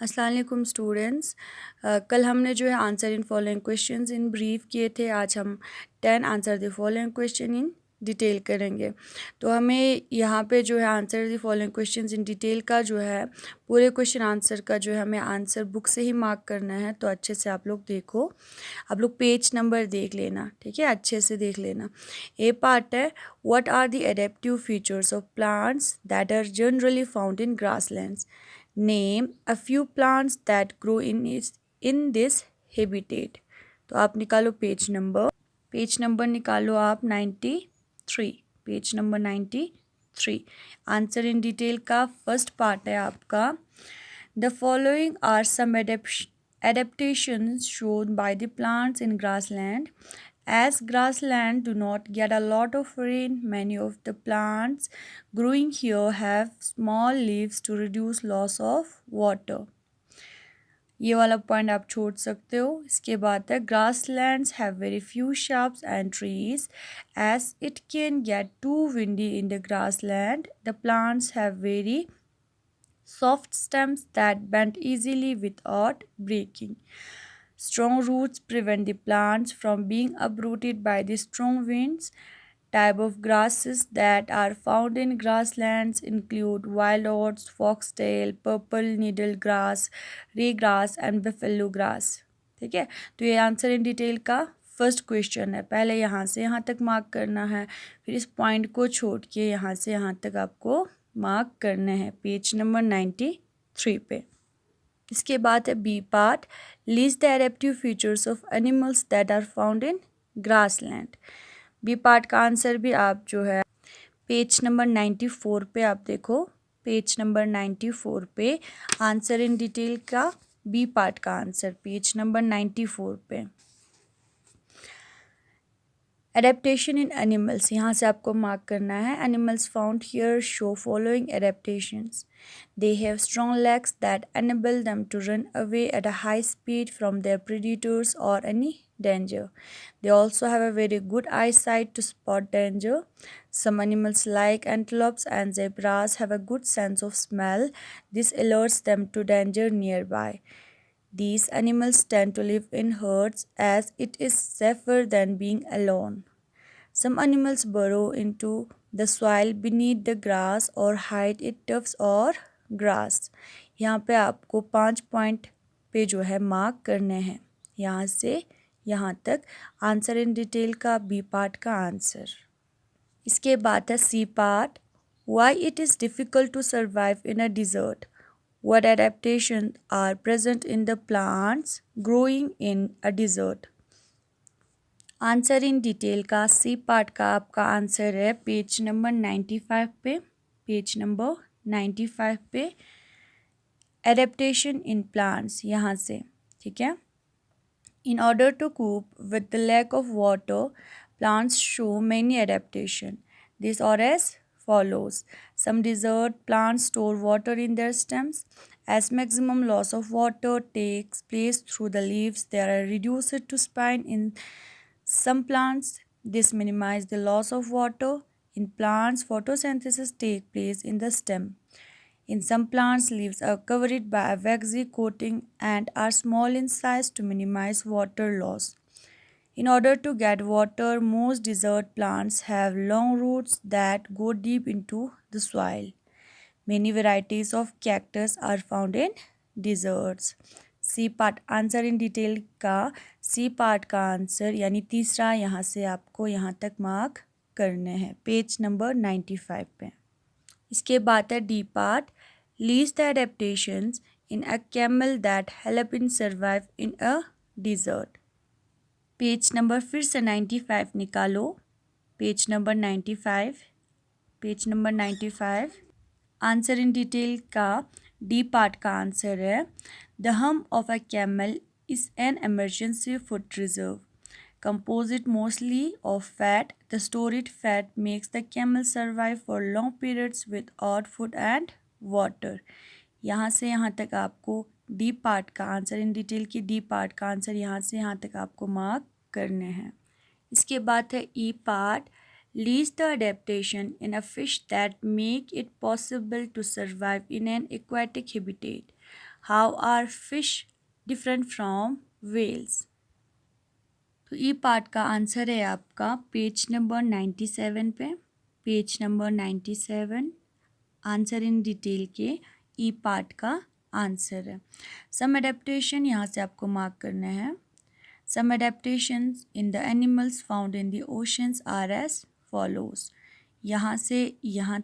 अस्सलाम वालेकुम स्टूडेंट्स। कल हमने जो है answer in following questions in brief किए थे। आज हम 10 answer the following question in detail करेंगे। तो हमें यहाँ पे जो है answer the following questions in detail का जो है पूरे क्वेश्चन आंसर का जो है हमें आंसर बुक से ही मार्क करना है। तो अच्छे से आप लोग देखो, आप लोग पेज नंबर देख लेना, ठीक है, अच्छे से देख लेना। ए पार्ट है, what are the adaptive features of plants that are generally found in grasslands. Name a few plants that grow in this habitat। तो आप निकालो पेज नंबर निकालो आप 93, page number 93। Answer in detail का first part है आपका, the following are some adaptations shown by the plants in grassland। As grassland do not get a lot of rain, many of the plants growing here have small leaves to reduce loss of water। ये वाला point आप छोड़ सकते हो। इसके बाद है, grasslands have very few shrubs and trees। As it can get too windy in the grassland, the plants have very soft stems that bend easily without breaking। Strong roots prevent the plants from being uprooted by the strong winds। Type of grasses that are found in grasslands include wild oats, foxtail, purple needle grass, raygrass and buffalo grass। ठीक है, तो ये answer in detail का first question है। पहले यहाँ से यहाँ तक मार्क करना है, फिर इस पॉइंट को छोड़ के यहाँ से यहाँ तक आपको मार्क करने हैं पेज नंबर 93 पे। इसके बाद है B part, list the adaptive features of animals that are found in grassland. B part का आंसर भी आप जो है पेज नंबर 94 पे आप देखो, पेज नंबर 94 पे आंसर इन डिटेल का बी पार्ट का आंसर पेज नंबर 94 पे। एडेप्टेशन इन एनिमल्स, यहाँ से आपको मार्क करना है। Animals found here show following adaptations. They have strong legs that enable them to run away at a high speed from their predators और any danger। They also have a very good eyesight to spot danger। Some animals like antelopes and zebras have a good sense of smell। This alerts them to danger nearby। These animals tend to live in herds as it is safer than being alone। Some animals burrow into the soil beneath the grass or hide in tufts or grass। यहाँ पे आपको 5 point पे जो है mark करने हैं, यहाँ से यहाँ तक आंसर इन डिटेल का बी पार्ट का आंसर। इसके बाद है C part, why it is difficult to survive in a desert. What adaptations are present in the plants growing in a desert। Answer in detail का C part का आपका answer है page number 95 पे, page number 95 पे adaptation in plants यहाँ से, ठीक है। In order to cope with the lack of water, plants show many adaptations। These are as follows। Some desert plants store water in their stems। As maximum loss of water takes place through the leaves, they are reduced to spine in some plants। This minimizes the loss of water। In plants, photosynthesis takes place in the stem। In some plants, leaves are covered by a waxy coating and are small in size to minimize water loss। In order to get water, most desert plants have long roots that go deep into the soil। Many varieties of cactus are found in deserts। C part answer in detail का C part का answer यानी तीसरा, यहाँ से आपको यहाँ तक mark करने हैं पेज नंबर 95 पे। इसके बाद है D part, list the adaptations in a camel that help in survive in a desert. Page number फिर से 95 निकालो, page number 95, page number 95। Answer in detail का डी पार्ट का आंसर है, the hump of a camel is an emergency food reserve। Composite mostly of fat, the stored fat makes the camel survive for long periods without food and water। यहाँ से यहाँ तक आपको D part का answer in detail की D part का answer यहाँ से यहाँ तक आपको मार्क करने हैं। इसके बाद है E part, list the adaptation in a fish that make it possible to survive in an aquatic habitat. How are fish different from whales. तो ई पार्ट का आंसर है आपका पेज नंबर 97 पे, page number 97 answer in detail के ई part का answer है। सम adaptation यहाँ से आपको मार्क करना है। Some adaptations in the animals found in the oceans are as follows. यहाँ से यहाँ